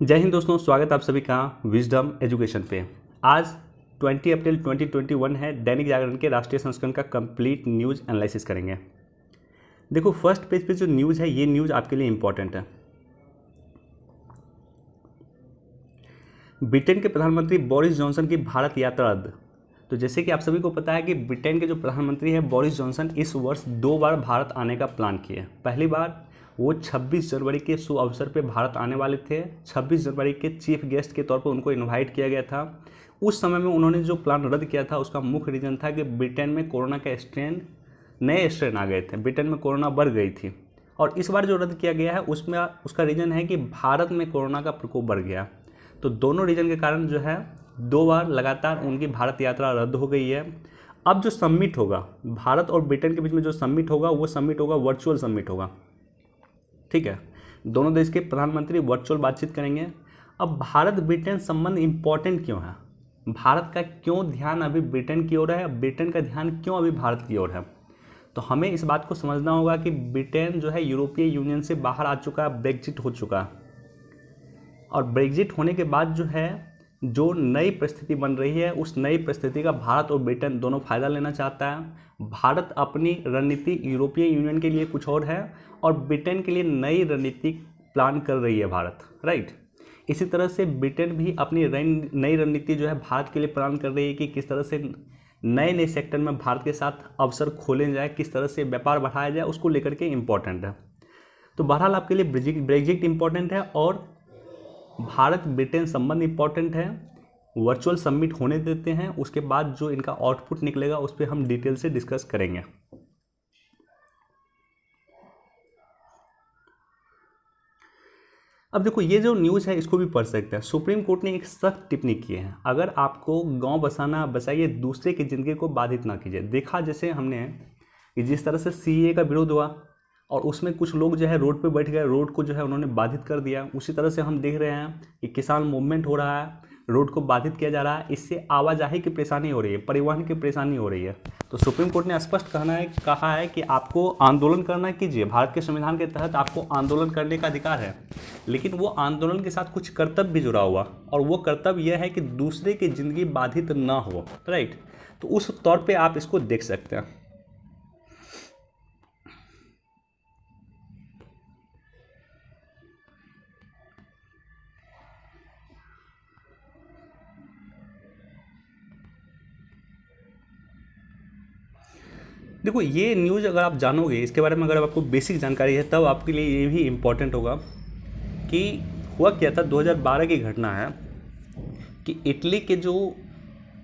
जय हिंद दोस्तों, स्वागत आप सभी का विजडम एजुकेशन पे। आज 20 अप्रैल 2021 है। दैनिक जागरण के राष्ट्रीय संस्करण का कंप्लीट न्यूज़ एनालिसिस करेंगे। देखो, फर्स्ट पेज पे जो न्यूज़ है, ये न्यूज़ आपके लिए इंपॉर्टेंट है। ब्रिटेन के प्रधानमंत्री बोरिस जॉनसन की भारत यात्रा रद्द। तो जैसे कि आप सभी को पता है कि ब्रिटेन के जो प्रधानमंत्री हैं बोरिस जॉनसन इस वर्ष 2 बार भारत आने का प्लान किए। पहली बार वो 26 जनवरी के शुभ अवसर पे भारत आने वाले थे। 26 जनवरी के चीफ गेस्ट के तौर पर उनको इनवाइट किया गया था। उस समय में उन्होंने जो प्लान रद्द किया था उसका मुख्य रीज़न था कि ब्रिटेन में कोरोना का नए स्ट्रेन आ गए थे, ब्रिटेन में कोरोना बढ़ गई थी। और इस बार जो रद्द किया गया है उसमें उसका रीज़न है कि भारत में कोरोना का प्रकोप बढ़ गया। तो दोनों रीज़न के कारण जो है 2 बार लगातार उनकी भारत यात्रा रद्द हो गई है। अब जो समिट होगा भारत और ब्रिटेन के बीच में, जो समिट होगा वो समिट होगा वर्चुअल समिट होगा। ठीक है, दोनों देश के प्रधानमंत्री वर्चुअल बातचीत करेंगे। अब भारत ब्रिटेन संबंध इंपॉर्टेंट क्यों है, भारत का क्यों ध्यान अभी ब्रिटेन की ओर है, ब्रिटेन का ध्यान क्यों अभी भारत की ओर है, तो हमें इस बात को समझना होगा कि ब्रिटेन जो है यूरोपीय यूनियन से बाहर आ चुका है, ब्रेग्जिट हो चुका है। और ब्रेग्जिट होने के बाद जो है जो नई परिस्थिति बन रही है उस नई परिस्थिति का भारत और ब्रिटेन दोनों फ़ायदा लेना चाहता है। भारत अपनी रणनीति यूरोपीय यूनियन के लिए कुछ और है और ब्रिटेन के लिए नई रणनीति प्लान कर रही है भारत, राइट। इसी तरह से ब्रिटेन भी अपनी नई रणनीति जो है भारत के लिए प्लान कर रही है कि किस तरह से नए नए सेक्टर में भारत के साथ अवसर खोले जाए, किस तरह से व्यापार बढ़ाया जाए, उसको लेकर के इम्पोर्टेंट है। तो बहरहाल आपके लिए ब्रेग्जिट इम्पोर्टेंट है और भारत ब्रिटेन संबंध इंपॉर्टेंट है। वर्चुअल समिट होने देते हैं, उसके बाद जो इनका आउटपुट निकलेगा उस पर हम डिटेल से डिस्कस करेंगे। अब देखो, ये जो न्यूज़ है इसको भी पढ़ सकते हैं। सुप्रीम कोर्ट ने एक सख्त टिप्पणी की है, अगर आपको गांव बसाना बसाइए, दूसरे की ज़िंदगी को बाधित ना कीजिए। देखा जैसे हमने कि जिस तरह से सीएए का विरोध हुआ और उसमें कुछ लोग जो है रोड पे बैठ गए, रोड को जो है उन्होंने बाधित कर दिया। उसी तरह से हम देख रहे हैं कि किसान मूवमेंट हो रहा है, रोड को बाधित किया जा रहा है, इससे आवाजाही की परेशानी हो रही है, परिवहन की परेशानी हो रही है। तो सुप्रीम कोर्ट ने स्पष्ट कहा है कि आपको आंदोलन करना कीजिए, भारत के संविधान के तहत आपको आंदोलन करने का अधिकार है, लेकिन वो आंदोलन के साथ कुछ कर्तव्य भी जुड़ा हुआ, और वो कर्तव्य यह है कि दूसरे की ज़िंदगी बाधित ना हो, राइट। तो उस तौर पर आप इसको देख सकते हैं। देखो, ये न्यूज़ अगर आप जानोगे, इसके बारे में अगर आपको बेसिक जानकारी है, तब आपके लिए ये भी इम्पोर्टेंट होगा कि हुआ क्या था। 2012 की घटना है कि इटली के जो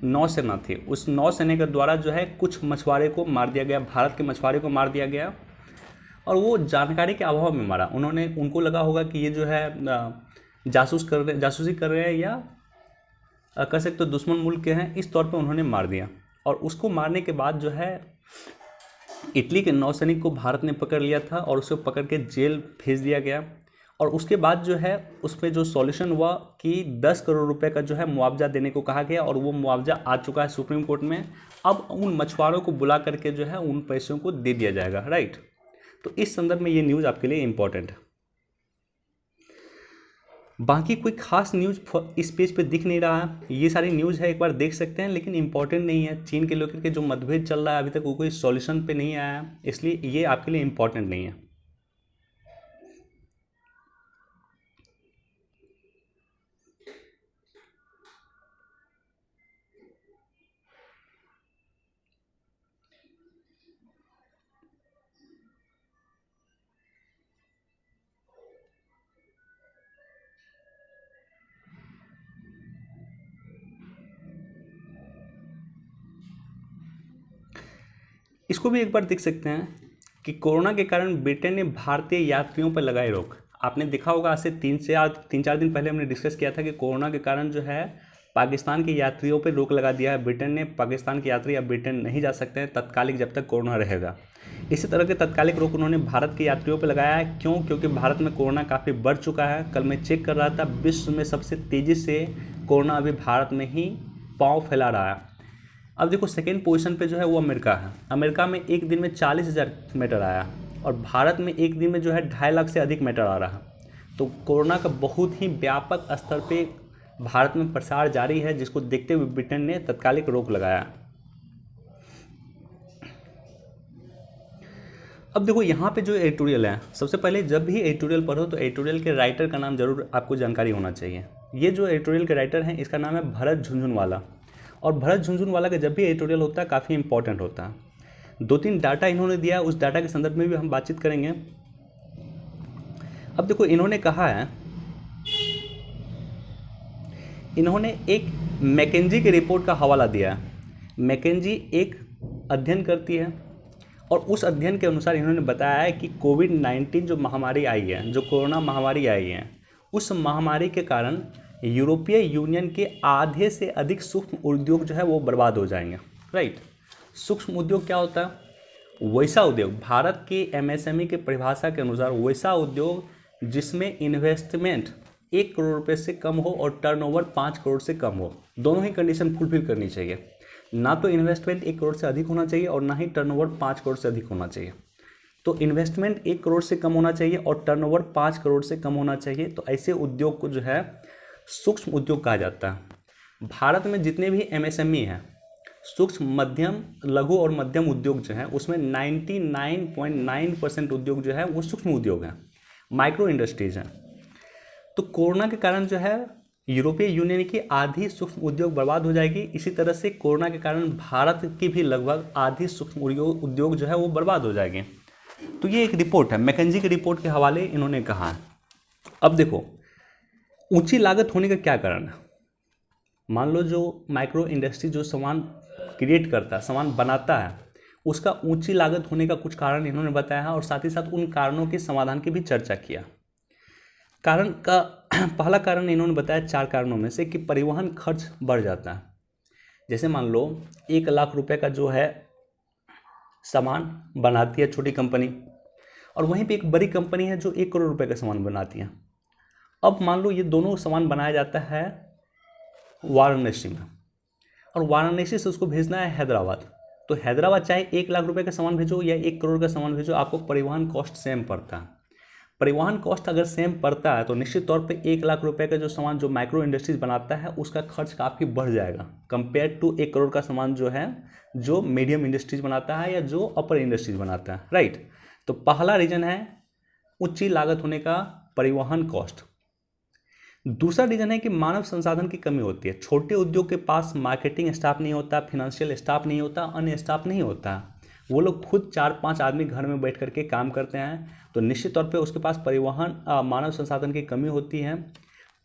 नौसेना थी, उस नौसेना के द्वारा जो है कुछ मछुआरे को मार दिया गया, भारत के मछुआरे को मार दिया गया। और वो जानकारी के अभाव में मारा। उनको लगा होगा कि ये जो है जासूसी कर रहे हैं, या कह सकते हो दुश्मन मुल्क के हैं, इस तौर पे उन्होंने मार दिया। और उसको मारने के बाद जो है इटली के नौसैनिक को भारत ने पकड़ लिया था और उसे पकड़ के जेल भेज दिया गया। और उसके बाद जो है उस पर जो सॉल्यूशन हुआ कि 10 करोड़ रुपए का जो है मुआवजा देने को कहा गया, और वो मुआवजा आ चुका है सुप्रीम कोर्ट में। अब उन मछुआरों को बुला करके जो है उन पैसों को दे दिया जाएगा, राइट। तो इस संदर्भ में ये न्यूज़ आपके लिए इम्पोर्टेंट है। बाकी कोई खास न्यूज़ इस पेज पे दिख नहीं रहा है। ये सारी न्यूज़ है, एक बार देख सकते हैं, लेकिन इंपॉर्टेंट नहीं है। चीन के लेकर के जो मतभेद चल रहा है अभी तक वो कोई सॉल्यूशन पे नहीं आया है, इसलिए ये आपके लिए इंपॉर्टेंट नहीं है। इसको भी एक बार देख सकते हैं कि कोरोना के कारण ब्रिटेन ने भारतीय यात्रियों पर लगाई रोक। आपने देखा होगा, आज से 3-4 दिन पहले हमने डिस्कस किया था कि कोरोना के कारण जो है पाकिस्तान के यात्रियों पर रोक लगा दिया है ब्रिटेन ने। पाकिस्तान के यात्री अब ब्रिटेन नहीं जा सकते हैं तत्कालिक, जब तक कोरोना रहेगा। इसी तरह के तत्कालिक रोक उन्होंने भारत के यात्रियों पर लगाया है। क्यों? क्योंकि भारत में कोरोना काफ़ी बढ़ चुका है। कल मैं चेक कर रहा था, विश्व में सबसे तेज़ी से कोरोना अभी भारत में ही पाँव फैला रहा है। अब देखो, सेकेंड पोजीशन पे जो है वो अमेरिका है। अमेरिका में एक दिन में 40,000 मैटर आया, और भारत में एक दिन में जो है 2.5 लाख से अधिक मैटर आ रहा है। तो कोरोना का बहुत ही व्यापक स्तर पे भारत में प्रसार जारी है, जिसको देखते हुए ब्रिटेन ने तत्कालिक रोक लगाया। अब देखो यहाँ पे जो एडिटोरियल है, सबसे पहले जब भी एडिटोरियल पढ़ो तो एडिटोरियल के राइटर का नाम जरूर आपको जानकारी होना चाहिए। ये जो एडिटोरियल के राइटर हैं इसका नाम है भरत झुनझुनवाला, और भरत झुनझुनवाला का जब भी एडिटोरियल होता है काफ़ी इंपॉर्टेंट होता है। 2-3 डाटा इन्होंने दिया, उस डाटा के संदर्भ में भी हम बातचीत करेंगे। अब देखो इन्होंने कहा है, इन्होंने एक मैकेंजी की रिपोर्ट का हवाला दिया है। मैकेंजी एक अध्ययन करती है और उस अध्ययन के अनुसार इन्होंने बताया है कि कोविड-19 जो महामारी आई है, जो कोरोना महामारी आई है, उस महामारी के कारण यूरोपीय यूनियन के आधे से अधिक सूक्ष्म उद्योग जो है वो बर्बाद हो जाएंगे। राइट, सूक्ष्म उद्योग क्या होता है? वैसा उद्योग, भारत के एमएसएमई के परिभाषा के अनुसार वैसा उद्योग जिसमें इन्वेस्टमेंट 1 करोड़ रुपये से कम हो और टर्नओवर 5 करोड़ से कम हो। दोनों ही कंडीशन फुलफिल करनी चाहिए, ना तो इन्वेस्टमेंट 1 करोड़ से अधिक होना चाहिए और ना ही टर्नओवर 5 करोड़ से अधिक होना चाहिए। तो इन्वेस्टमेंट 1 करोड़ से कम होना चाहिए और टर्नओवर 5 करोड़ से कम होना चाहिए। तो ऐसे उद्योग को जो है सूक्ष्म उद्योग कहा जाता है। भारत में जितने भी एमएसएमई हैं, सूक्ष्म मध्यम लघु और मध्यम उद्योग जो है, उसमें 99.9% उद्योग जो है वो सूक्ष्म उद्योग हैं, माइक्रो इंडस्ट्रीज हैं। तो कोरोना के कारण जो है यूरोपीय यूनियन की आधी सूक्ष्म उद्योग बर्बाद हो जाएगी। इसी तरह से कोरोना के कारण भारत की भी लगभग आधी सूक्ष्म उद्योग जो है वो बर्बाद हो जाएंगे। तो ये एक रिपोर्ट है, मैकेंजी की रिपोर्ट के हवाले इन्होंने कहा है। अब देखो ऊंची लागत होने का क्या कारण है। मान लो जो माइक्रो इंडस्ट्री जो सामान क्रिएट करता है, सामान बनाता है, उसका ऊंची लागत होने का कुछ कारण इन्होंने बताया है और साथ ही साथ उन कारणों के समाधान की भी चर्चा किया। कारण का पहला कारण इन्होंने बताया 4 कारणों में से कि परिवहन खर्च बढ़ जाता है। जैसे मान लो 1 लाख रुपए का जो है सामान बनाती है छोटी कंपनी, और वहीं पे एक बड़ी कंपनी है जो 1 करोड़ रुपए का सामान बनाती है। अब मान लो ये दोनों सामान बनाया जाता है वाराणसी में, और वाराणसी से उसको भेजना है हैदराबाद। तो हैदराबाद चाहे 1 लाख रुपए का सामान भेजो या 1 करोड़ का सामान भेजो, आपको परिवहन कॉस्ट सेम पड़ता है। परिवहन कॉस्ट अगर सेम पड़ता है तो निश्चित तौर पे 1 लाख रुपए का जो सामान जो माइक्रो इंडस्ट्रीज बनाता है उसका खर्च काफ़ी बढ़ जाएगा कंपेयर टू 1 करोड़ का सामान जो है जो मीडियम इंडस्ट्रीज बनाता है या जो अपर इंडस्ट्रीज बनाता है। राइट, तो पहला रीजन है ऊंची लागत होने का परिवहन कॉस्ट। दूसरा रीजन है कि मानव संसाधन की कमी होती है। छोटे उद्योग के पास मार्केटिंग स्टाफ नहीं होता, फाइनेंशियल स्टाफ नहीं होता, अन्य स्टाफ नहीं होता। वो लोग खुद 4-5 आदमी घर में बैठ करके काम करते हैं, तो निश्चित तौर पे उसके पास परिवहन मानव संसाधन की कमी होती है।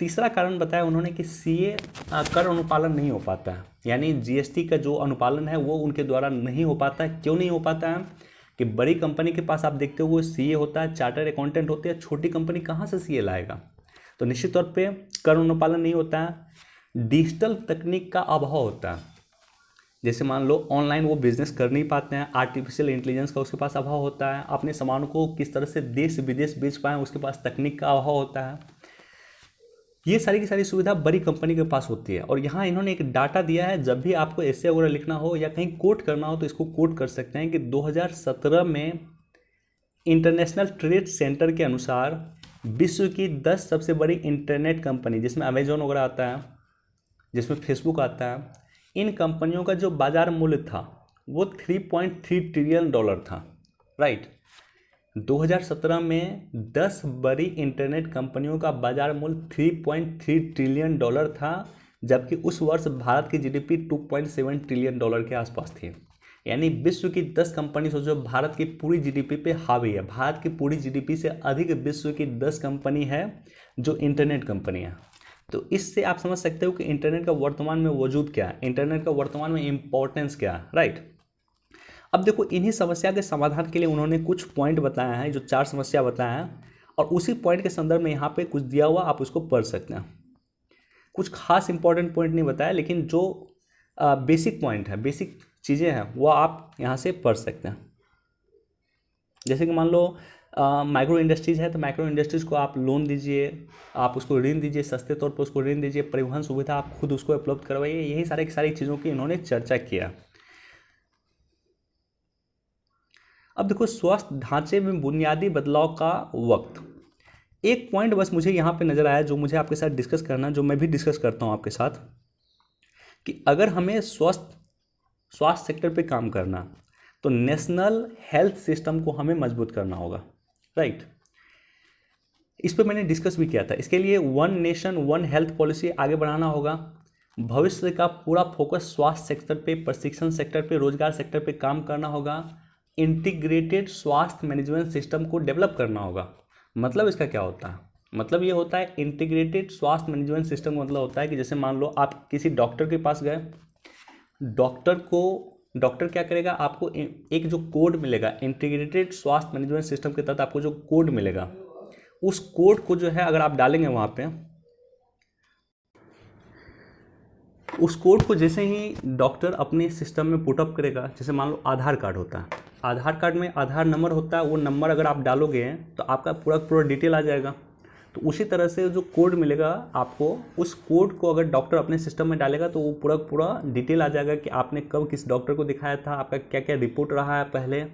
तीसरा कारण बताया उन्होंने कि सीए कर अनुपालन नहीं हो पाता है, यानी जीएसटी का जो अनुपालन है वो उनके द्वारा नहीं हो पाता है। क्यों नहीं हो पाता है कि बड़ी कंपनी के पास आप देखते हो वो सीए होता है, चार्टर्ड अकाउंटेंट होते हैं, छोटी कंपनी कहाँ से सीए लाएगा। तो निश्चित तौर पे कर अनुपालन नहीं होता है। डिजिटल तकनीक का अभाव होता है, जैसे मान लो ऑनलाइन वो बिजनेस कर नहीं पाते हैं। आर्टिफिशियल इंटेलिजेंस का उसके पास अभाव होता है। अपने सामान को किस तरह से देश विदेश बेच पाएँ उसके पास तकनीक का अभाव होता है। ये सारी की सारी सुविधा बड़ी कंपनी के पास होती है। और यहाँ इन्होंने एक डाटा दिया है, जब भी आपको ऐसे वगैरह लिखना हो या कहीं कोट करना हो तो इसको कोट कर सकते हैं कि 2017 में इंटरनेशनल ट्रेड सेंटर के अनुसार विश्व की 10 सबसे बड़ी इंटरनेट कंपनी, जिसमें अमेजोन वगैरह आता है, जिसमें फेसबुक आता है, इन कंपनियों का जो बाजार मूल्य था वो 3.3 ट्रिलियन डॉलर था। राइट, 2017 में 10 बड़ी इंटरनेट कंपनियों का बाजार मूल्य 3.3 ट्रिलियन डॉलर था, जबकि उस वर्ष भारत की जीडीपी 2.7 ट्रिलियन डॉलर के आसपास थी। यानी विश्व की 10 कंपनी सोचो भारत की पूरी जीडीपी पे हावी है। भारत की पूरी जीडीपी से अधिक विश्व की 10 कंपनी है जो इंटरनेट कंपनी है। तो इससे आप समझ सकते हो कि इंटरनेट का वर्तमान में वजूद क्या है, इंटरनेट का वर्तमान में इंपॉर्टेंस क्या है। राइट, अब देखो इन्हीं समस्या के समाधान के लिए उन्होंने कुछ पॉइंट बताया है, जो 4 समस्या बताया है, और उसी पॉइंट के संदर्भ में यहाँ पे कुछ दिया हुआ, आप उसको पढ़ सकते हैं। कुछ खास इंपॉर्टेंट पॉइंट नहीं बताया, लेकिन जो बेसिक पॉइंट है, बेसिक चीज़ें हैं, वो आप यहाँ से पढ़ सकते हैं। जैसे कि मान लो माइक्रो इंडस्ट्रीज़ है, तो माइक्रो इंडस्ट्रीज़ को आप लोन दीजिए, आप उसको ऋण दीजिए, सस्ते तौर पर उसको ऋण दीजिए, परिवहन सुविधा आप खुद उसको उपलब्ध करवाइए। यही सारी चीज़ों की इन्होंने चर्चा किया। अब देखो स्वास्थ्य ढांचे में बुनियादी बदलाव का वक्त। एक पॉइंट बस मुझे यहाँ पे नज़र आया जो मुझे आपके साथ डिस्कस करना, जो मैं भी डिस्कस करता हूँ आपके साथ, कि अगर हमें स्वास्थ्य सेक्टर पे काम करना तो नेशनल हेल्थ सिस्टम को हमें मजबूत करना होगा, राइट। इस पर मैंने डिस्कस भी किया था। इसके लिए one nation one health policy आगे बढ़ाना होगा। भविष्य का पूरा फोकस स्वास्थ्य सेक्टर पे, प्रशिक्षण सेक्टर पे, रोजगार सेक्टर पे काम करना होगा। इंटीग्रेटेड स्वास्थ्य मैनेजमेंट सिस्टम को डेवलप करना होगा। मतलब इसका क्या होता है? मतलब ये होता है इंटीग्रेटेड स्वास्थ्य मैनेजमेंट सिस्टम का मतलब होता है कि जैसे मान लो आप किसी डॉक्टर के पास गए, डॉक्टर क्या करेगा, आपको एक जो कोड मिलेगा इंटीग्रेटेड स्वास्थ्य मैनेजमेंट सिस्टम के तहत आपको जो कोड मिलेगा, उस कोड को जो है अगर आप डालेंगे वहाँ पे, उस कोड को जैसे ही डॉक्टर अपने सिस्टम में पुटअप करेगा, जैसे मान लो आधार कार्ड होता है, आधार कार्ड में आधार नंबर होता है, वो नंबर अगर आप डालोगे तो आपका पूरा डिटेल आ जाएगा। तो उसी तरह से जो कोड मिलेगा आपको, उस कोड को अगर डॉक्टर अपने सिस्टम में डालेगा तो वो पूरा डिटेल आ जाएगा कि आपने कब किस डॉक्टर को दिखाया था, आपका क्या क्या रिपोर्ट रहा है पहले,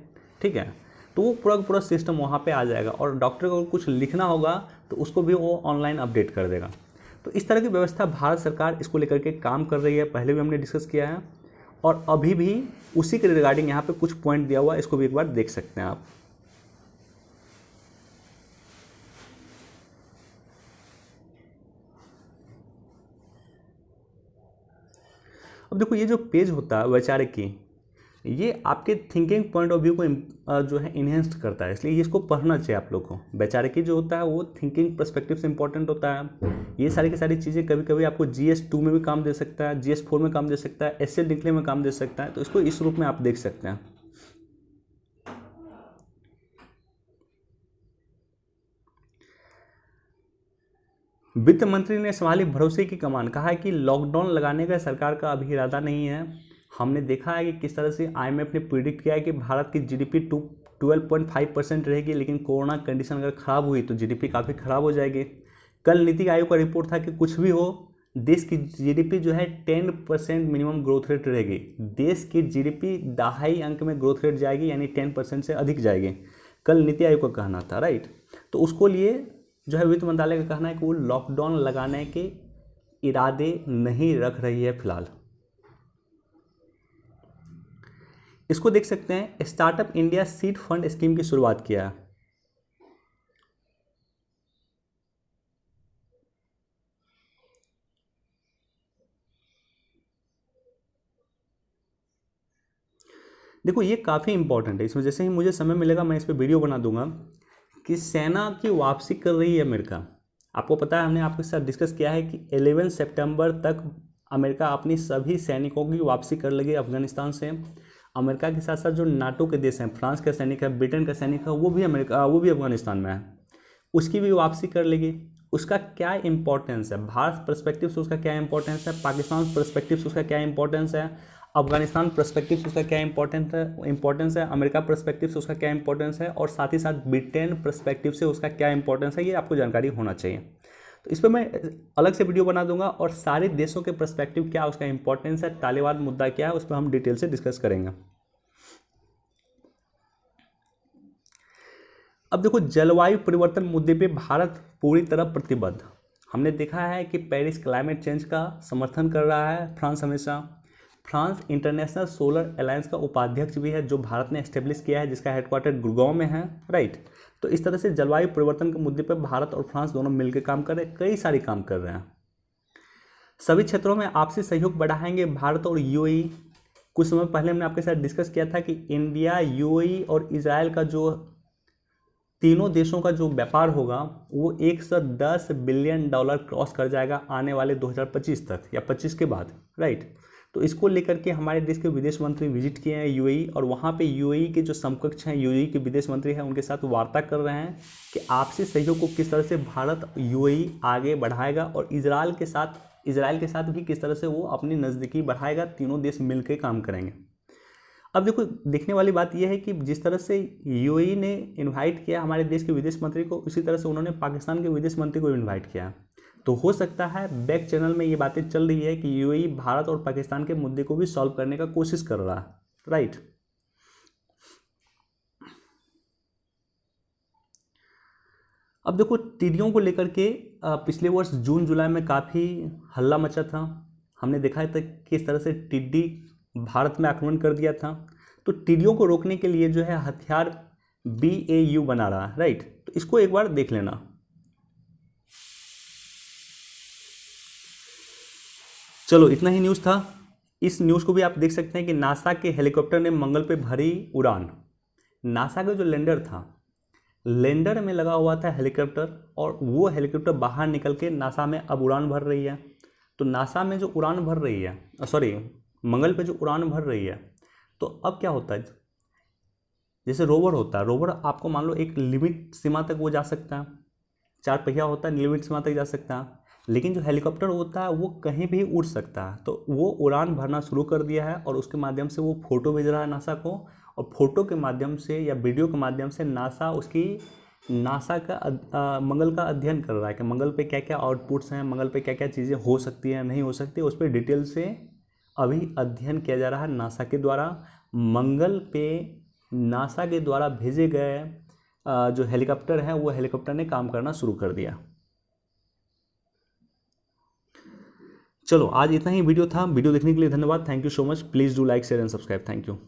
ठीक है। तो वो पूरा सिस्टम वहाँ पे आ जाएगा और डॉक्टर को कुछ लिखना होगा तो उसको भी वो ऑनलाइन अपडेट कर देगा। तो इस तरह की व्यवस्था भारत सरकार इसको लेकर के काम कर रही है, पहले भी हमने डिस्कस किया है और अभी भी उसी के रिगार्डिंग यहाँ पे कुछ पॉइंट दिया हुआ है, इसको भी एक बार देख सकते हैं आप। अब देखो ये जो पेज होता है वैचारिक की, ये आपके थिंकिंग पॉइंट ऑफ व्यू को जो है इन्हेंस करता है, इसलिए इसको पढ़ना चाहिए आप लोग को। वैचारिकी जो होता है वो थिंकिंग पर्सपेक्टिव से इंपॉर्टेंट होता है। ये सारी की सारी चीज़ें कभी कभी आपको GS2 में भी काम दे सकता है, GS4 में काम दे सकता है, SL निकले में काम दे सकता है, तो इसको इस रूप में आप देख सकते हैं। वित्त मंत्री ने संभाली भरोसे की कमान, कहा है कि लॉकडाउन लगाने का सरकार का अभी इरादा नहीं है। हमने देखा है कि किस तरह से IMF ने प्रिडिक्ट किया है कि भारत की GDP 12.5% रहेगी, लेकिन कोरोना कंडीशन अगर ख़राब हुई तो GDP काफ़ी ख़राब हो जाएगी। कल नीति आयोग का रिपोर्ट था कि कुछ भी हो देश की GDP जो है 10% मिनिमम ग्रोथ रेट रहेगी। देश की GDP 2.5 अंक में ग्रोथ रेट जाएगी, यानी 10% से अधिक जाएगी, कल नीति आयोग का कहना था, राइट। तो उसको लिए जो है वित्त मंत्रालय का कहना है कि वो लॉकडाउन लगाने के इरादे नहीं रख रही है फिलहाल। इसको देख सकते हैं, startup India seed fund scheme की शुरुआत किया है। देखो ये काफ़ी इंपॉर्टेंट है, इसमें जैसे ही मुझे समय मिलेगा मैं इस पर वीडियो बना दूंगा कि सेना की वापसी कर रही है अमेरिका। आपको पता है हमने आपके साथ डिस्कस किया है कि 11 सितंबर तक अमेरिका अपनी सभी सैनिकों की वापसी कर लेगी अफगानिस्तान से। अमेरिका के साथ साथ जो नाटो के देश हैं, फ्रांस का सैनिक है, ब्रिटेन का सैनिक है, वो भी अफगानिस्तान में है, उसकी भी वापसी कर लेगी। उसका क्या इंपॉर्टेंस है, भारत पर्सपेक्टिव से उसका क्या इंपॉर्टेंस है, पाकिस्तान पर्सपेक्टिव से उसका क्या इंपॉर्टेंस है, अफगानिस्तान पर्सपेक्टिव से उसका क्या इंपॉर्टेंस है, अमेरिका पर्सपेक्टिव से उसका क्या इंपॉर्टेंस है, और साथ ही साथ ब्रिटेन पर्सपेक्टिव से उसका क्या इंपॉर्टेंस है, ये आपको जानकारी होना चाहिए। तो इस पर मैं अलग से वीडियो बना दूंगा और सारे देशों के पर्सपेक्टिव क्या उसका इंपॉर्टेंस है, तालिबान मुद्दा क्या है, उस पर हम डिटेल से डिस्कस करेंगे। अब देखो जलवायु परिवर्तन मुद्दे पे भारत पूरी तरह प्रतिबद्ध। हमने देखा है कि पेरिस क्लाइमेट चेंज का समर्थन कर रहा है फ्रांस हमेशा। फ्रांस इंटरनेशनल सोलर अलायंस का उपाध्यक्ष भी है, जो भारत ने एस्टेब्लिश किया है, जिसका हेडक्वार्टर गुड़गांव में है, राइट। तो इस तरह से जलवायु परिवर्तन के मुद्दे पर भारत और फ्रांस दोनों मिलकर काम कर रहे हैं, कई सारे काम कर रहे हैं। सभी क्षेत्रों में आपसी सहयोग बढ़ाएंगे भारत और UAE। कुछ समय पहले हमने आपके साथ डिस्कस किया था कि इंडिया, UAE और इजराइल का जो तीनों देशों का जो व्यापार होगा वो $110 बिलियन क्रॉस कर जाएगा आने वाले 2025 तक या 25 के बाद, राइट। तो इसको लेकर के हमारे देश के विदेश मंत्री विजिट किए हैं UAE, और वहाँ पे UAE के जो समकक्ष हैं, UAE के विदेश मंत्री हैं, उनके साथ वार्ता कर रहे हैं कि आपसी सहयोग को किस तरह से भारत UAE आगे बढ़ाएगा और इजराइल के साथ भी किस तरह से वो अपनी नज़दीकी बढ़ाएगा, तीनों देश मिलकर काम करेंगे। अब देखो देखने वाली बात यह है कि जिस तरह से UAE ने इनवाइट किया हमारे देश के विदेश मंत्री को, उसी तरह से उन्होंने पाकिस्तान के विदेश मंत्री को इनवाइट किया। तो हो सकता है बैक चैनल में ये बातें चल रही है कि UAE भारत और पाकिस्तान के मुद्दे को भी सॉल्व करने का कोशिश कर रहा है, राइट। अब देखो टिड्डियों को लेकर के पिछले वर्ष जून जुलाई में काफ़ी हल्ला मचा था। हमने देखा था किस तरह से टिड्डी भारत में आक्रमण कर दिया था। तो टिड्डियों को रोकने के लिए जो है हथियार BAU बना रहा है, राइट। तो इसको एक बार देख लेना। चलो इतना ही न्यूज़ था। इस न्यूज़ को भी आप देख सकते हैं कि नासा के हेलीकॉप्टर ने मंगल पे भरी उड़ान। नासा का जो लैंडर था, लैंडर में लगा हुआ था हेलीकॉप्टर, और वो हेलीकॉप्टर बाहर निकल के नासा में अब उड़ान भर रही है। तो नासा में जो उड़ान भर रही है, सॉरी मंगल पे जो उड़ान भर रही है, तो अब क्या होता है, जैसे रोवर होता है, रोवर आपको मान लो एक लिमिट सीमा तक वो जा सकता है, 4 पहिया होता है, लिमिट सीमा तक जा सकता है। लेकिन जो हेलीकॉप्टर होता है वो कहीं भी उड़ सकता है। तो वो उड़ान भरना शुरू कर दिया है, और उसके माध्यम से वो फोटो भेज रहा है नासा को, और फोटो के माध्यम से या वीडियो के माध्यम से नासा का मंगल का अध्ययन कर रहा है कि मंगल पे क्या क्या आउटपुट्स हैं, मंगल पे क्या क्या चीज़ें हो सकती हैं, नहीं हो सकती, उस पर डिटेल से अभी अध्ययन किया जा रहा है नासा के द्वारा। मंगल पे नासा के द्वारा भेजे गए जो हेलीकॉप्टर है, वो हेलीकॉप्टर ने काम करना शुरू कर दिया। चलो आज इतना ही वीडियो था। वीडियो देखने के लिए धन्यवाद। Thank you so much. Please do like share and subscribe. Thank you.